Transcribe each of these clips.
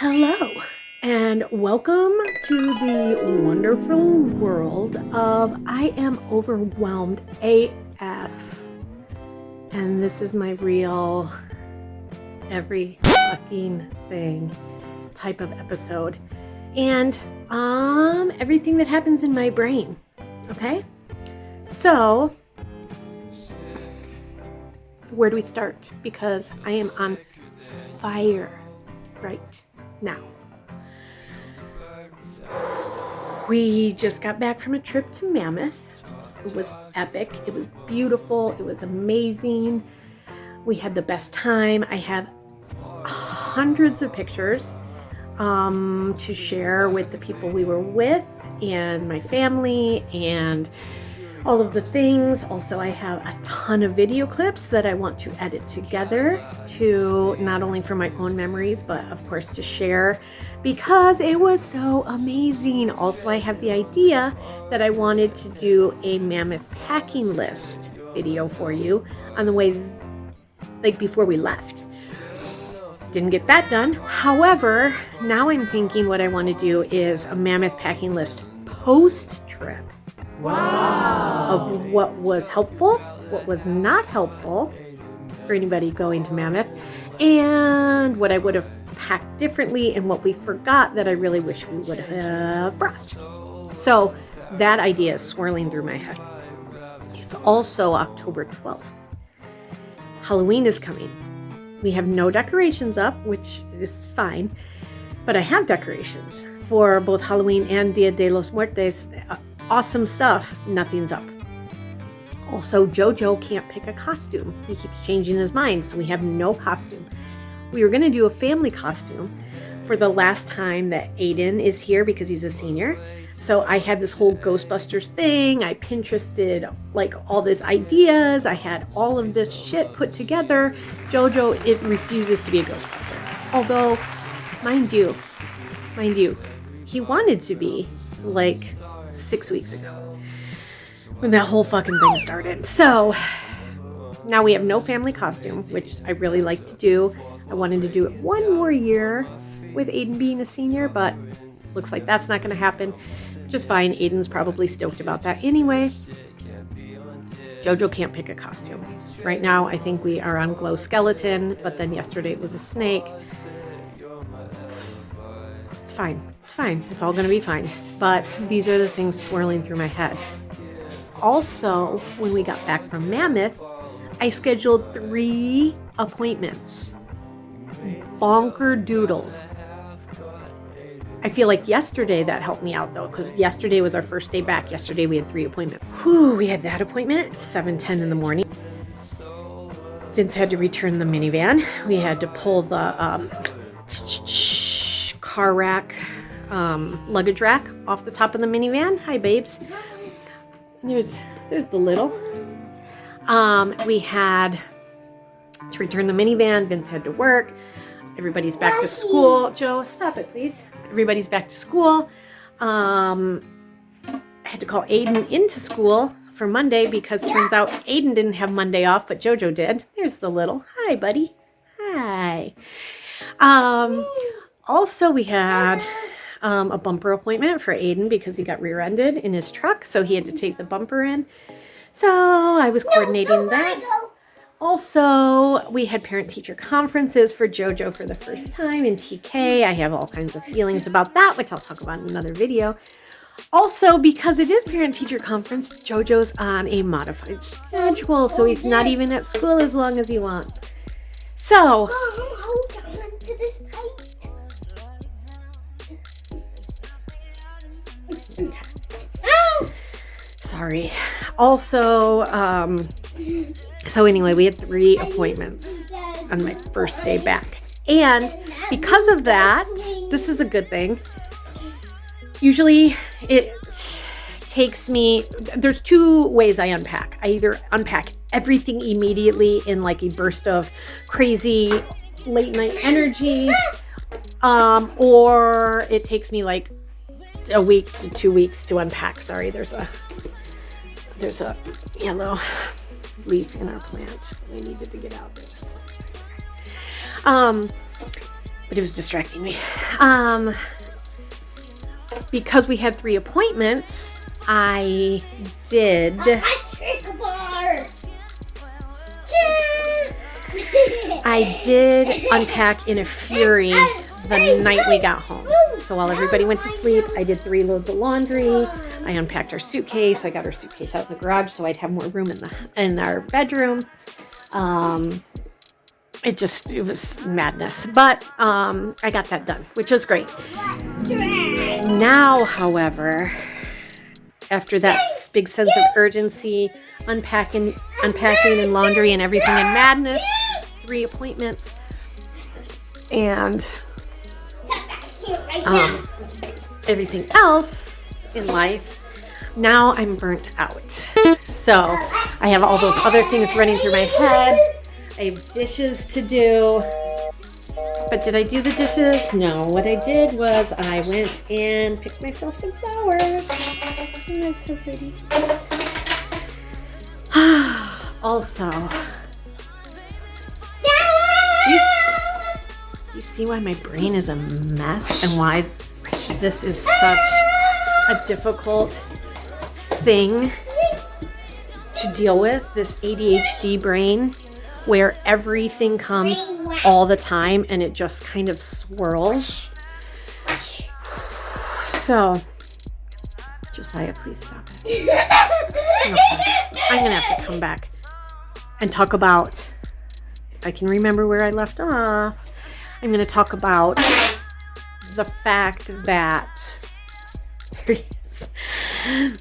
Hello, and welcome to the wonderful world of I am overwhelmed AF. And this is my real every fucking thing type of episode. And everything that happens in my brain. Okay? So where do we start? Because I am on fire right now. We just got back from a trip to Mammoth. It was epic. It was beautiful. It was amazing. We had the best time. I have hundreds of pictures to share with the people we were with and my family and all of the things. Also, I have a ton of video clips that I want to edit together to not only for my own memories, but of course to share because it was so amazing. Also, I have the idea that I wanted to do a Mammoth packing list video for you on the way, like before we left. Didn't get that done. However, now I'm thinking what I want to do is a Mammoth packing list post-trip. Wow. Of what was helpful, what was not helpful for anybody going to Mammoth, and what I would have packed differently and what we forgot that I really wish we would have brought. So that idea is swirling through my head. It's also October 12th. Halloween is coming. We have no decorations up, which is fine, but I have decorations for both Halloween and Dia de los Muertos. Awesome stuff. Nothing's up. Also, Jojo can't pick a costume. He keeps changing his mind, so we have no costume. We were going to do a family costume for the last time that Aiden is here because he's a senior. So I had this whole Ghostbusters thing. I Pinterested like all these ideas. I had all of this shit put together. Jojo, it refuses to be a Ghostbuster. Although, mind you, he wanted to be like 6 weeks ago when that whole fucking thing started. So now we have no family costume, which I really like to do. I wanted to do it one more year with Aiden being a senior, but looks like that's not going to happen. Just fine. Aiden's probably stoked about that anyway. Jojo can't pick a costume. Right now, I think we are on Glow Skeleton, but then yesterday it was a snake. It's fine. It's fine. It's all going to be fine. But these are the things swirling through my head. Also, when we got back from Mammoth, I scheduled 3 appointments. Bonker doodles. I feel like yesterday that helped me out though, because yesterday was our first day back. Yesterday we had 3 appointments. We had that appointment, 7:10 in the morning. Vince had to return the minivan. We had to pull the car rack, luggage rack off the top of the minivan. Hi, babes. There's the little. We had to return the minivan. Vince had to work. Everybody's back to school. Joe, stop it, please. Everybody's back to school. I had to call Aiden into school for Monday because turns out Aiden didn't have Monday off, but Jojo did. There's the little. Hi, buddy. Hi. Also, we had a bumper appointment for Aiden because he got rear-ended in his truck, so he had to take the bumper in. So I was coordinating that. Also, we had parent-teacher conferences for Jojo for the first time in TK. I have all kinds of feelings about that, which I'll talk about in another video. Also, because it is parent-teacher conference, Jojo's on a modified schedule, so he's not even at school as long as he wants. So, hold on to this tight. Okay. Sorry. Also, so anyway, we had 3 appointments on my first day back. And because of that, this is a good thing. Usually it takes me, there's 2 ways I unpack. I either unpack everything immediately in like a burst of crazy late night energy, or it takes me like a week to 2 weeks to unpack. Sorry, there's a yellow leaf in our plant. We needed to get out. but it was distracting me. Because we had 3 appointments, I did. I did unpack in a fury the night we got home. So while everybody went to sleep, I did 3 loads of laundry. I unpacked our suitcase. I got our suitcase out in the garage so I'd have more room in our bedroom. It was madness, but I got that done, which was great. Now, however, after that big sense of urgency, unpacking and laundry and everything in madness, 3 appointments, and everything else in life, now I'm burnt out. So I have all those other things running through my head. I have dishes to do. But did I do the dishes? No. What I did was I went and picked myself some flowers. Oh, that's so pretty. Also, do you see why my brain is a mess and why this is such a difficult thing to deal with, this ADHD brain, where everything comes all the time and it just kind of swirls. So, Josiah, please stop it. Okay. I'm going to have to come back and talk about, if I can remember where I left off, I'm going to talk about the fact that, there he is,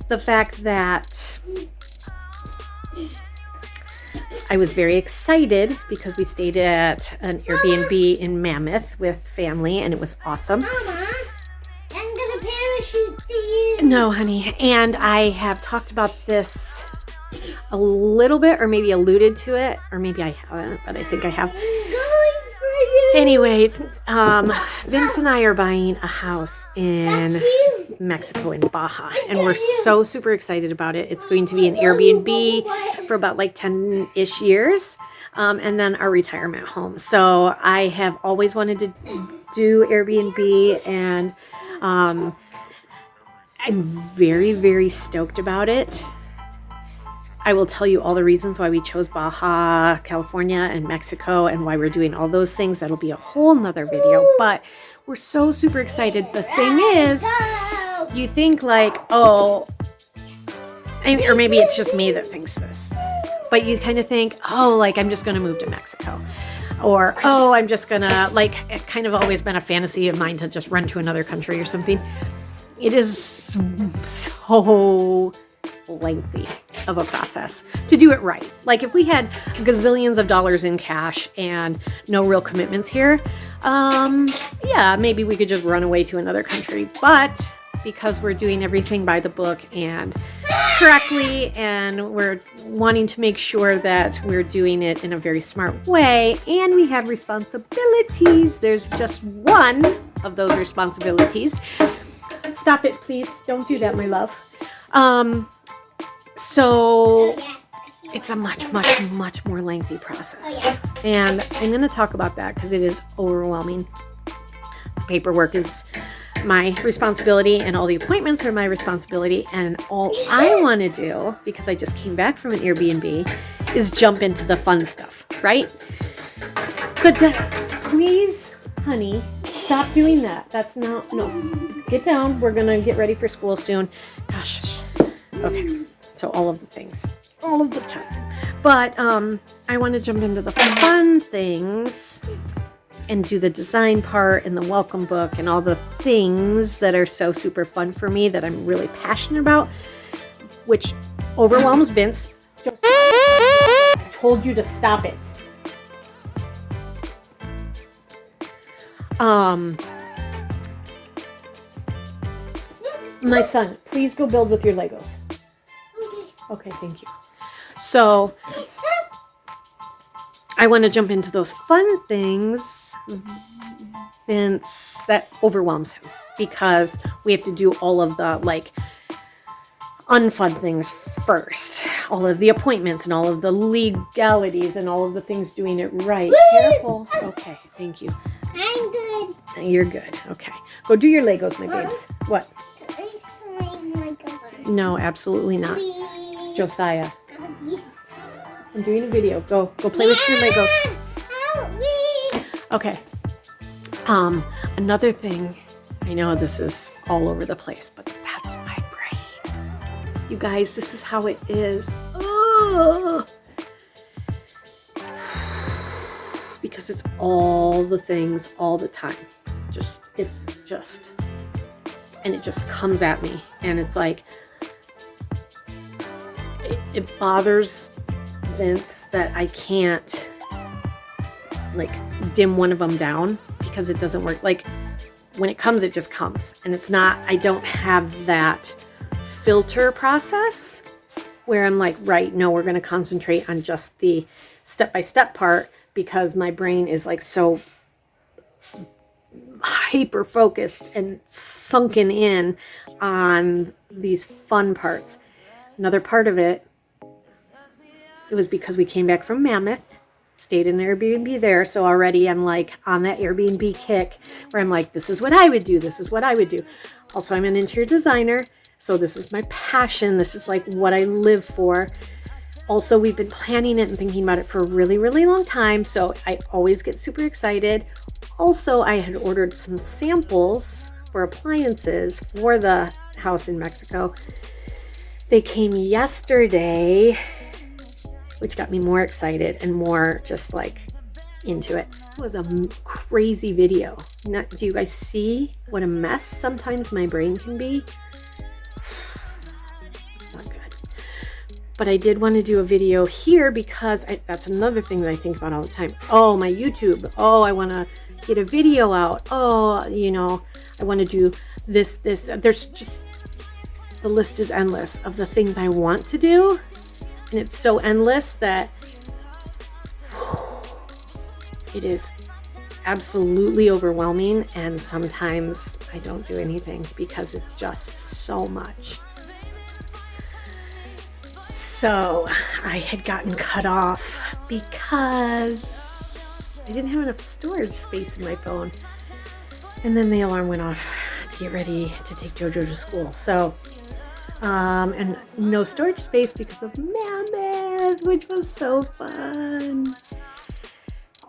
the fact that I was very excited because we stayed at an Airbnb in Mammoth with family and it was awesome. Mama, I'm gonna parachute to you. No, honey. And I have talked about this a little bit, or maybe alluded to it, or maybe I haven't, but I think I have. I'm going for you. Anyway, it's Vince and I are buying a house in Mexico, in Baja, and we're so super excited about it. It's going to be an Airbnb for about like 10-ish years, and then our retirement home. So I have always wanted to do Airbnb, and I'm very, very stoked about it. I will tell you all the reasons why we chose Baja, California, and Mexico, and why we're doing all those things. That'll be a whole nother video, but we're so super excited. The thing is, you think like, oh, or maybe it's just me that thinks this, but you kind of think, oh, like I'm just going to move to Mexico, or, oh, I'm just going to, like, it kind of always been a fantasy of mine to just run to another country or something. It is so lengthy of a process to do it right. Like if we had gazillions of dollars in cash and no real commitments here, yeah, maybe we could just run away to another country. But because we're doing everything by the book and correctly, and we're wanting to make sure that we're doing it in a very smart way, and we have responsibilities, there's just one of those responsibilities. Stop it, please. Don't do that, my love. So it's a much, much, much more lengthy process. And I'm going to talk about that because it is overwhelming. The paperwork is my responsibility and all the appointments are my responsibility. And all I want to do, because I just came back from an Airbnb, is jump into the fun stuff, right? But please, honey, stop doing that. That's not, no. Get down. We're going to get ready for school soon. Gosh. Okay. So all of the things, all of the time. But I want to jump into the fun things and do the design part and the welcome book and all the things that are so super fun for me that I'm really passionate about, which overwhelms Vince. I told you to stop it. My son, please go build with your Legos. Okay, thank you. So, I want to jump into those fun things, Vince, that overwhelms him because we have to do all of the, like, unfun things first. All of the appointments and all of the legalities and all of the things doing it right. Careful. Okay, thank you. I'm gonna You're good. Okay. Go do your Legos, my babes. What? Can I slime like a bunny? No, absolutely not. Please. Josiah, Please. I'm doing a video. Go play with your Legos. Help me. Okay. Another thing, I know this is all over the place, but that's my brain. You guys, this is how it is. Oh. Because it's all the things all the time. And it just comes at me. And it's like, it bothers Vince that I can't like dim one of them down because it doesn't work. Like when it comes, it just comes. And it's not, I don't have that filter process where I'm like, right, no, we're going to concentrate on just the step-by-step part because my brain is like so hyper focused and sunken in on these fun parts. Another part of it was because we came back from Mammoth, stayed in an Airbnb there. So already I'm like on that Airbnb kick where I'm like, this is what I would do. This is what I would do. Also, I'm an interior designer. So this is my passion. This is like what I live for. Also, we've been planning it and thinking about it for a really, really long time. So I always get super excited. Also, I had ordered some samples for appliances for the house in Mexico. They came yesterday, which got me more excited and more just like into it. It was a crazy video. Do you guys see what a mess sometimes my brain can be? It's not good. But I did want to do a video here because that's another thing that I think about all the time. Oh, my YouTube. Oh, I want to get a video out. Oh, you know, I want to do this. There's just, the list is endless of the things I want to do. And it's so endless that it is absolutely overwhelming. And sometimes I don't do anything because it's just so much. So I had gotten cut off because I didn't have enough storage space in my phone. And then the alarm went off to get ready to take Jojo to school. So, and no storage space because of Mammoth, which was so fun.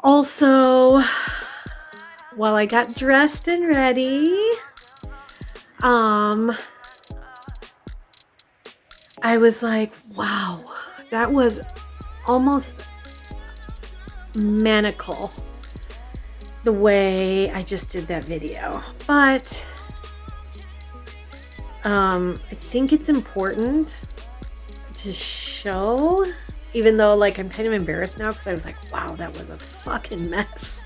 Also, while I got dressed and ready, I was like, wow, that was almost maniacal the way I just did that video. But I think it's important to show, even though like I'm kind of embarrassed now because I was like, wow, that was a fucking mess.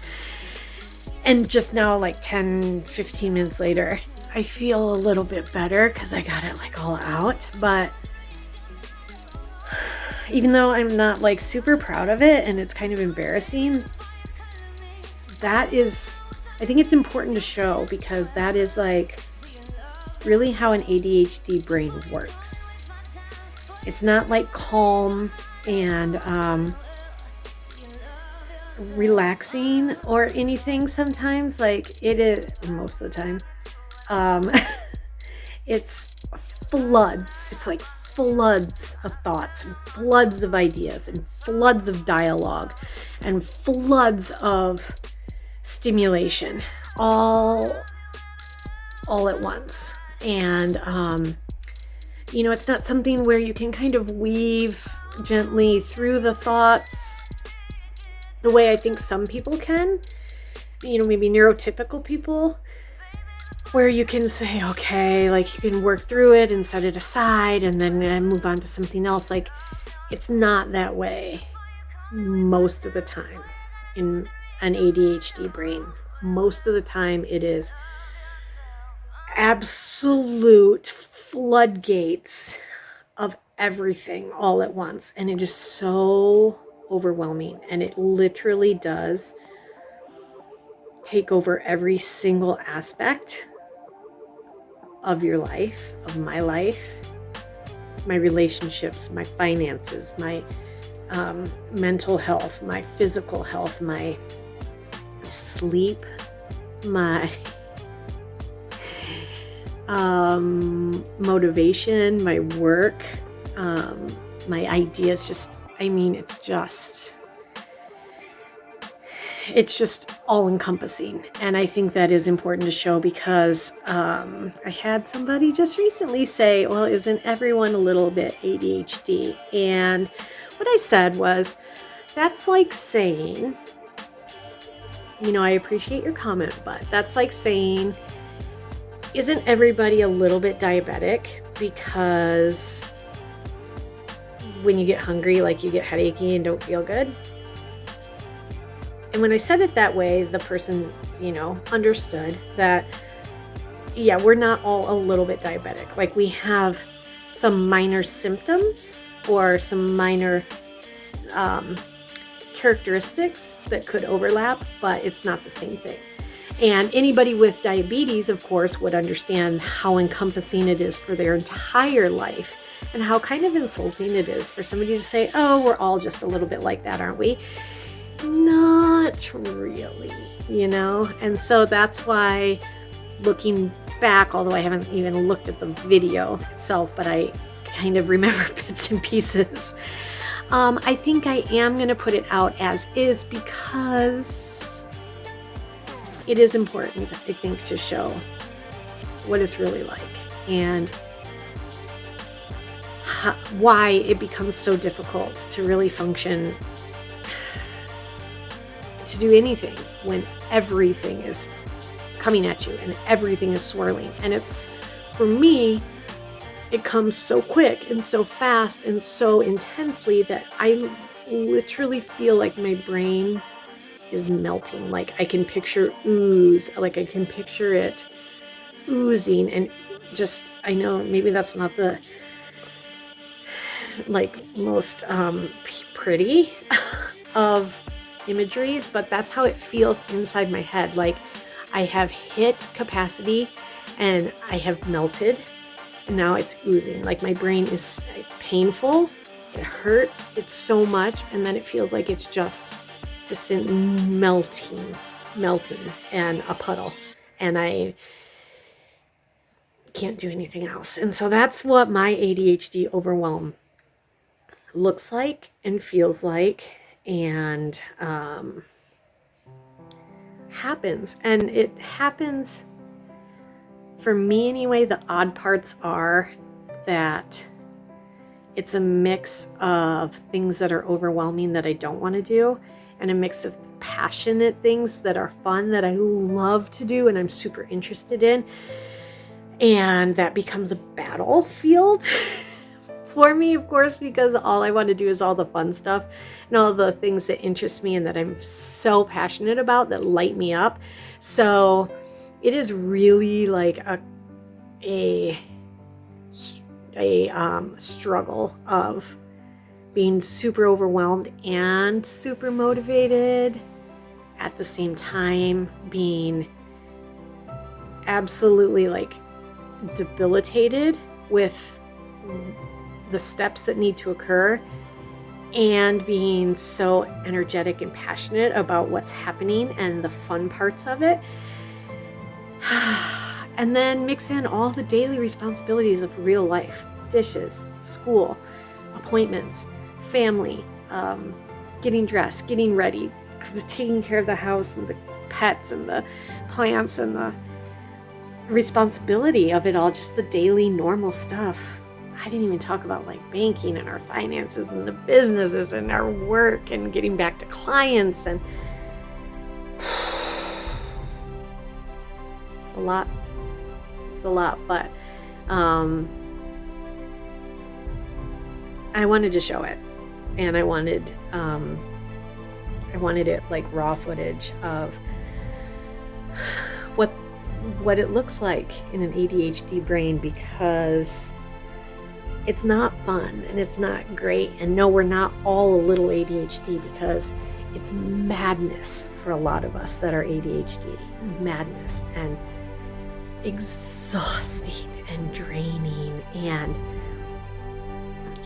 And just now, like 10-15 minutes later, I feel a little bit better because I got it like all out. But even though I'm not like super proud of it and it's kind of embarrassing, that is, I think it's important to show because that is like really how an ADHD brain works. It's not like calm and relaxing or anything sometimes. Like it is most of the time. It's floods. It's like floods of thoughts and floods of ideas and floods of dialogue and floods of stimulation all at once. And you know, it's not something where you can kind of weave gently through the thoughts the way I think some people can, you know, maybe neurotypical people, where you can say, okay, like you can work through it and set it aside and then move on to something else. Like it's not that way most of the time in an ADHD brain. Most of the time it is absolute floodgates of everything all at once. And it is so overwhelming. And it literally does take over every single aspect of your life, of my life, my relationships, my finances, my mental health, my physical health, my sleep, my motivation, my work, my ideas, it's just all encompassing. And I think that is important to show because I had somebody just recently say, well, isn't everyone a little bit ADHD? And what I said was, that's like saying, I appreciate your comment, but that's like saying, isn't everybody a little bit diabetic because when you get hungry, like you get headachy and don't feel good? And when I said it that way, the person, understood that, yeah, we're not all a little bit diabetic. Like we have some minor symptoms or some minor characteristics that could overlap, but it's not the same thing. And anybody with diabetes, of course, would understand how encompassing it is for their entire life and how kind of insulting it is for somebody to say, oh, we're all just a little bit like that, aren't we? Not really, And so that's why, looking back, although I haven't even looked at the video itself, but I kind of remember bits and pieces, I think I am going to put it out as is because it is important, I think, to show what it's really like and why it becomes so difficult to really function, to do anything when everything is coming at you and everything is swirling. And it's, for me, it comes so quick and so fast and so intensely that I literally feel like my brain is melting. Like I can picture ooze, like I can picture it oozing, and just, I know maybe that's not the most pretty of imageries, but that's how it feels inside my head. Like I have hit capacity and I have melted and now it's oozing. Like my brain it's painful, it hurts, it's so much, and then it feels like it's just melting and a puddle, and I can't do anything else. And so that's what my ADHD overwhelm looks like and feels like and happens. And it happens, for me anyway, the odd parts are that it's a mix of things that are overwhelming that I don't want to do, and a mix of passionate things that are fun that I love to do and I'm super interested in. And that becomes a battlefield for me, of course, because all I want to do is all the fun stuff and all the things that interest me and that I'm so passionate about, that light me up. So it is really like a struggle of being super overwhelmed and super motivated at the same time, being absolutely like debilitated with the steps that need to occur, and being so energetic and passionate about what's happening and the fun parts of it. And then mix in all the daily responsibilities of real life: dishes, school, appointments, family, getting dressed, getting ready, taking care of the house and the pets and the plants and the responsibility of it all, just the daily normal stuff. I didn't even talk about like banking and our finances and the businesses and our work and getting back to clients, and it's a lot, but I wanted to show it, and I wanted it like raw footage of what it looks like in an ADHD brain, because it's not fun and it's not great. And no, we're not all a little ADHD, because it's madness for a lot of us that are ADHD. Madness and exhausting and draining, and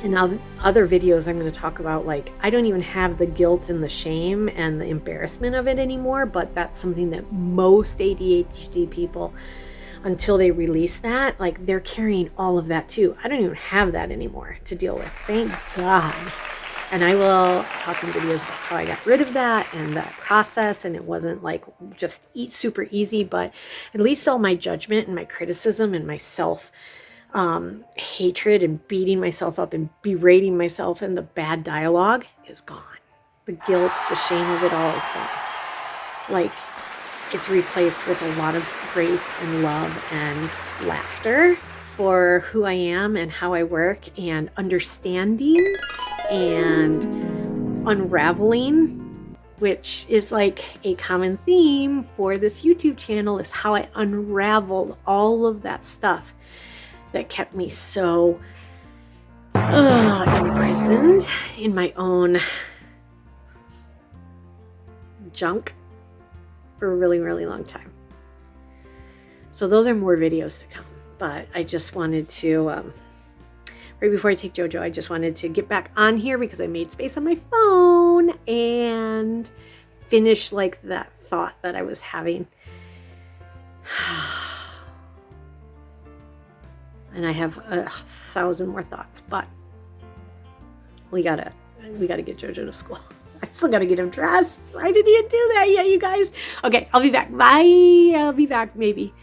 In other videos, I'm going to talk about, like, I don't even have the guilt and the shame and the embarrassment of it anymore, but that's something that most ADHD people, until they release that, like, they're carrying all of that too. I don't even have that anymore to deal with. Thank God. And I will talk in videos about how I got rid of that and that process. And it wasn't like just super easy, but at least all my judgment and my criticism and my self hatred and beating myself up and berating myself and the bad dialogue is gone. The guilt, the shame of it all, it's gone. Like, it's replaced with a lot of grace and love and laughter for who I am and how I work, and understanding and unraveling, which is like a common theme for this YouTube channel, is how I unraveled all of that stuff that kept me so imprisoned in my own junk for a really, really long time. So those are more videos to come. But I just wanted to, right before I take JoJo, I just wanted to get back on here because I made space on my phone and finish like that thought that I was having. And I have 1,000 more thoughts, but we gotta get JoJo to school. I still gotta get him dressed. I didn't even do that yet, you guys. Okay, I'll be back. Bye. I'll be back maybe,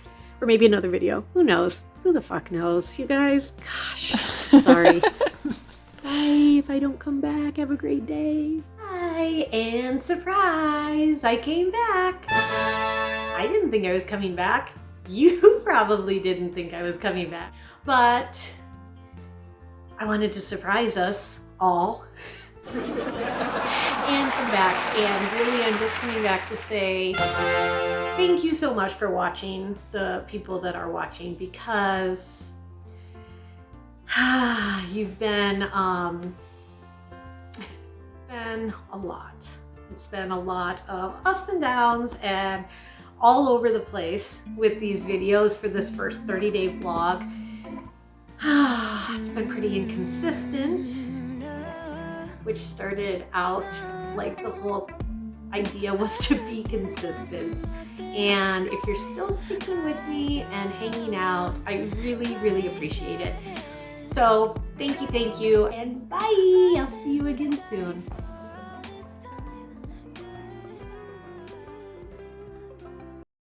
or maybe another video. Who knows? Who the fuck knows, you guys? Gosh, sorry. Bye. If I don't come back, have a great day. Bye. And surprise, I came back. I didn't think I was coming back. You probably didn't think I was coming back, but I wanted to surprise us all and come back. And really, I'm just coming back to say thank you so much for watching, the people that are watching, because you've been a lot. It's been a lot of ups and downs and all over the place with these videos for this first 30-day vlog. It's been pretty inconsistent, which started out like the whole idea was to be consistent. And if you're still sticking with me and hanging out, I really, really appreciate it. So thank you, and bye. I'll see you again soon.